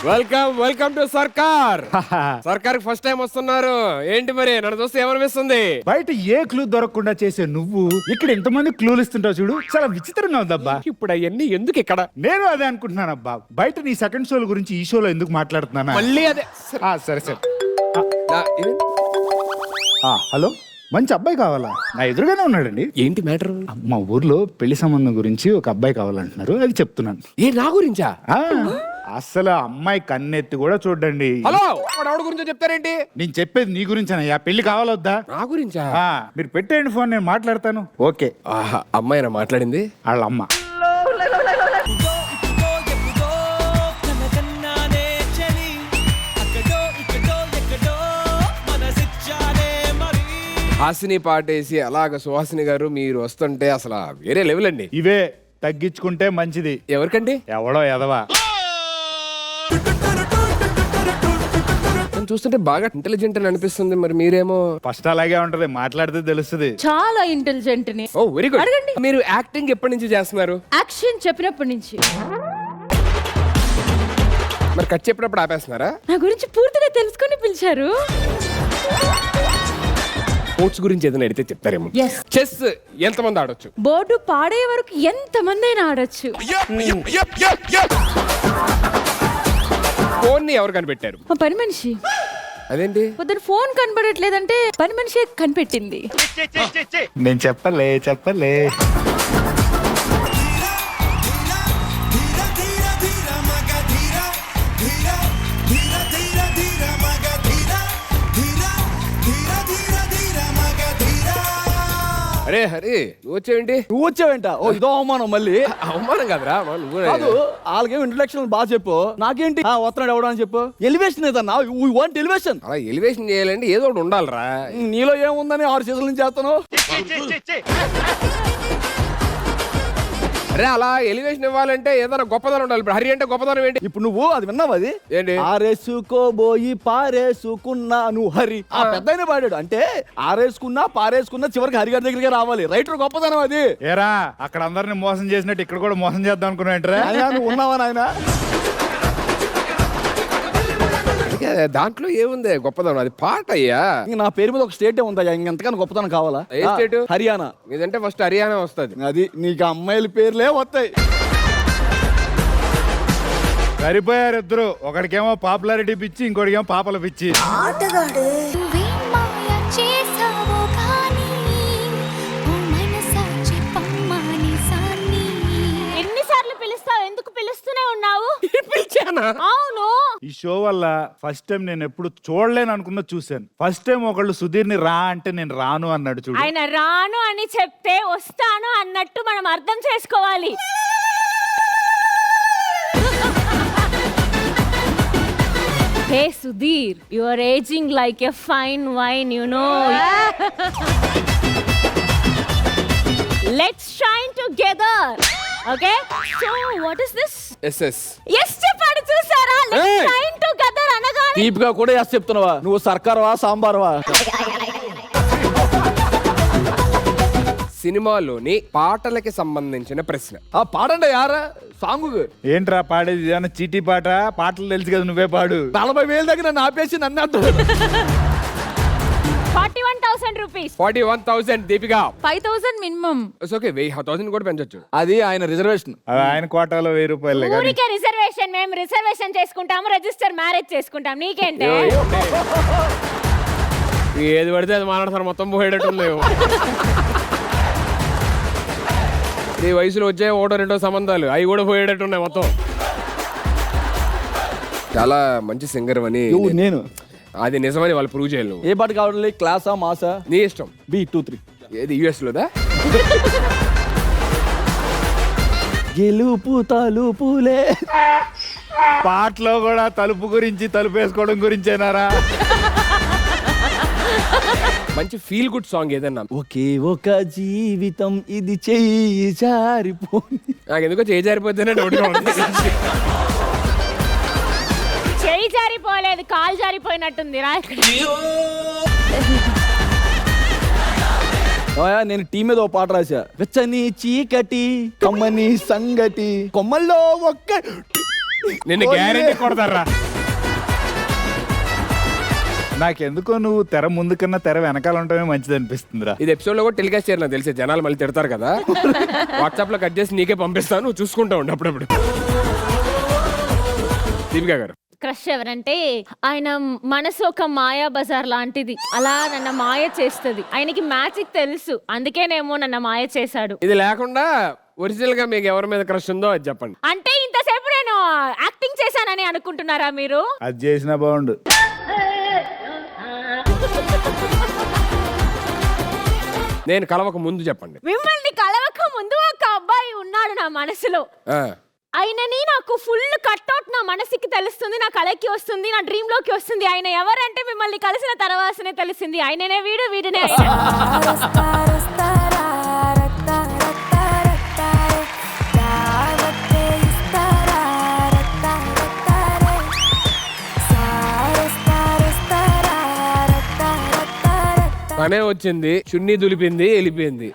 Welcome welcome to సర్కార్. సర్కార్ first time వస్తున్నారు. ఏంటి మరి నన్ను చూస్తే ఏమనిపిస్తుంది? బయట ఏ క్లూ దొరకకుండా చేసే నువ్వు ఇక్కడ ఎంతమంది క్లూలు ఇస్తుంటావు చూడు, చాలా విచిత్రంగా ఉందబ్బా. ఇప్పుడు అవన్నీ ఎందుకు ఇక్కడ? నేను అదే అనుకుంటున్నాను అబ్బా. బయట నీ సెకండ్ షోల గురించి ఈ షోలో ఎందుకు మాట్లాడుతున్నానా? మళ్ళీ అదే. సరే సరే. ఇది- హలో, మంచి అబ్బాయి కావాలా? నా ఎదురుగానే ఉన్నాడండి. ఏంటి మ్యాటర్? మా ఊర్లో పెళ్లి సంబంధం గురించి ఒక అబ్బాయి కావాలంటున్నారు, అది చెప్తున్నాను. ఏ నా గురించా? ఆ, అసలు అమ్మాయి కన్నెత్తి కూడా చూడండి. హలో, ఆవిడ గురించి చెప్తారేంటి? నేను చెప్పేది నీ గురించేనయ్యా. పెళ్లి కావాలొద్దా? నా గురించా? మీరు పెట్టేయండి ఫోన్, నేను మాట్లాడతాను. ఓకే. ఆహా, అమ్మాయినా మాట్లాడింది? వాళ్ళ అమ్మ. హాసిని పాటేసి అలాగ సుహాసిని గారు మీరు వస్తుంటే అసలు వేరే లెవెల్ అండి. ఇవే తగ్గించుకుంటే మంచిది. ఎవరికండి? ఎవడో ఎదవా. చూస్తుంటే బాగా ఇంటెలిజెంట్ అని అనిపిస్తుంది. మరి మీరేమో ఫస్ట్ అలాగే ఉంటది, మాట్లాడితే తెలుస్తుంది. చాలా ఇంటెలిజెంట్ ని. ఓ వెరీ గుడ్. అడగండి. మీరు యాక్టింగ్ ఎప్పటి నుంచి చేస్తున్నారు? యాక్షన్ చెప్పినప్పటి నుంచి. మరి కట్ చెప్పినప్పుడు ఆపేస్తున్నారా? నా గురించి పూర్తిగా తెలుసుకొని పిలిచారు. స్పోర్ట్స్ గురించి ఏదైనా అడిగితే చెప్తారేమో. Yes. చెస్ ఎంతమంది ఆడొచ్చు? బోర్డు పాడే వరకు ఎంత మంది అయినా ఆడొచ్చు. ఫోన్ ని ఎవరు కనిపెట్టారు? మా పని మనిషి. అదేంటి? పొద్దున ఫోన్ కనబడట్లేదంటే పని మనిషి కనిపెట్టింది. నేను చెప్పలే. అరే హరి, నువ్వు వచ్చావేంటి? నువ్వు వచ్చావేంట? ఓ ఇదో అవమానం మళ్ళీ. అవమానం కాదురా, నువ్వు కాదు, వాళ్ళకేం ఇంట్రడక్షన్ బాగా చెప్పు, నాకేంటి వస్తున్నాడు ఎవడో అని చెప్పు. ఎలివేషన్ ఏదన్నా, వీ వాంట్ ఎలివేషన్. అలా ఎలివేషన్ చేయాలంటే ఏదో ఒకటి ఉండాలిరా. నీలో ఏముందని 6 సీజన్ల నుంచి చేస్తాను. అరే అలా ఎలివేషన్ ఇవ్వాలంటే ఏదైనా గొప్పదనం ఉండాలి. ఇప్పుడు హరి అంటే గొప్పదనం ఏంటి? ఇప్పుడు నువ్వు అది విన్నావు, అది ఏంటి? ఆరేసుకోబోయి పారేసుకున్నా నువ్వు హరి. ఆ పెద్ద పాడాడు అంటే పారేసుకున్నా చివరికి హరి గారి దగ్గరికి రావాలి. రైటర్ గొప్పదనం అది. ఏరా, అక్కడ అందరిని మోసం చేసినట్టు ఇక్కడ కూడా మోసం చేద్దాం అనుకున్నాంటరా? ఆయన నువ్వు ఉన్నావా నాయన? దాంట్లో ఏముంది గొప్పదనం? అది పాట అయ్యా. ఇంక నా పేరు మీద ఒక స్టేట్ ఉందా, ఇంకెంతకన్నా గొప్పతనం కావాలా? ఏ స్టేట్? హర్యానా. ఇదంటే ఫస్ట్ హర్యానా వస్తుంది. అది నీకు అమ్మాయిల పేర్లే వస్తాయి. సరిపోయారు ఇద్దరు. ఒకడికేమో పాపులారిటీ పిచ్చి, ఇంకోటికేమో పాపల పిచ్చి. ఎన్నిసార్లు పిలుస్తావు? ఎందుకు పిలుస్తూనే ఉన్నావు? పిలిచానా? అవును. ఈ షో వల్ల ఫస్ట్ టైం నేను ఎప్పుడు చూడలేను అనుకున్నా చూశాను. ఫస్ట్ టైం ఒకళ్ళు సుధీర్ ని రా అంటే నేను రాను అన్నాడు చూడు. ఆయన రాను అని చెప్తే వస్తాను అన్నట్టు మనం అర్థం చేసుకోవాలి. Hey Sudhir, you are aging like a fine wine, you know. Let's shine together. Okay? So what is this? SS. Yes, చెప్పాడు చూసారా? Let's Hey! shine together అనగానే డీప్ గా కూడా ఎస్ చెప్తున్నావా? నువ్వు సర్కార్వా సాంబార్వా? సినిమాలోని పాటలకి సంబంధించిన ప్రశ్న. ఆ పాడండి యారా సాంగ్. ఏంట్రా పాడేది? ఏదైనా చీటీ పాట? పాటలు తెలుసు కదా, నువ్వే పాడు. 40,000 దగ్గర నన్ను ఆపేసి నన్ను అంటాడు. 41,000 rupees. 41,000 దీపిక. 5,000 minimum. ఓకే, 1,000 కూడా పెంచొచ్చు. అది ఆయన రిజర్వేషన్. అది ఆయన కోటాలో 1000 రూపాయలే కానీ. ఊరికే రిజర్వేషన్, మేము రిజర్వేషన్ చేసుకుంటాము, రిజిస్టర్ మ్యారేజ్ చేసుకుంటాం. నీకేంటి? ఏది పడితే అది మాట్లాడతారు, మొత్తం పోయేటట్టు లేవు. ఈ వయసులో వచ్చే 1-2 సంబంధాలు అవి కూడా పోయేటట్టు ఉన్నాయి మొత్తం. చాలా మంచి సింగర్ అని నేను అది నిజమని వాళ్ళు ప్రూవ్ చేయాలి. ఏ పాట కావాలి? క్లాసా మాసా? నీ ఇష్టం. B23. ఏది యుఎస్ లోదా? గెలుపు తలుపులే. పాటలో కూడా తలుపు గురించి, తలుపు వేసుకోవడం గురించేనారా? మంచి ఫీల్ గుడ్ సాంగ్ ఏదన్నా. ఒకే ఒక జీవితం ఇది చెయ్యి జారిపోయి. నాకు ఎందుకో చేయి జారిపోతేనే డౌట్గా ఉంది. చేయి జారిపోలేదు, కాలు జారిపోయినట్టుంది రా. నేను టీం మీద ఓ పాట రాశా. వెచ్చని చీకటి కమ్మని సంగటి కొమ్మల్లో ఒక్క నిన్ను గ్యారెంటీ కొడతారా? నాకెందుకో నువ్వు తెర ముందు కన్నా తెర వెనకాల ఉండటమే మంచిది అనిపిస్తుందిరా. ఇది ఎపిసోడ్ లో కూడా టెలికాస్ట్ చేయరు నాకు తెలిసి, జనాలు మళ్ళీ తిడతారు కదా. వాట్సాప్ లో కట్ చేసి నీకే పంపిస్తాను, నువ్వు చూసుకుంటా ఉండు అప్పుడప్పుడు. దీపికా గారు, క్రష్ ఎవరంటే ఆయన మనసు ఒక మాయా బజార్ లాంటిది, అలా నన్ను మాయ చేస్తుంది. ఆయనకి మ్యాజిక్ తెలుసు, అందుకేనేమో నన్ను మాయ చేశాడు. ఇది లేకుండా ఒరిజినల్ గా మీకు ఎవరి మీద క్రష్ ఉందో అది చెప్పండి. అంటే ఇంతసేపు నేను యాక్టింగ్ చేశానని అనుకుంటున్నారా మీరు? అది చేసినా బాగుండు. నేను కలవక ముందు చెప్పండి. మిమ్మల్ని కలవక ముందు ఒక అబ్బాయి ఉన్నాడు నా మనసులో. ఆ, ఆయనని నాకు ఫుల్ కట్అవుట్ నా మనసుకి తెలుస్తుంది, నా కళకి వస్తుంది, నా డ్రీమ్ లోకి వస్తుంది. ఆయన ఎవరంటే మిమ్మల్ని కలిసిన తర్వాతనే తెలిసింది. ఆయననే వీడు, వీడినే ఆయన. తనే వచ్చింది, చున్నీ దులిపింది, వెళ్ళిపోయింది.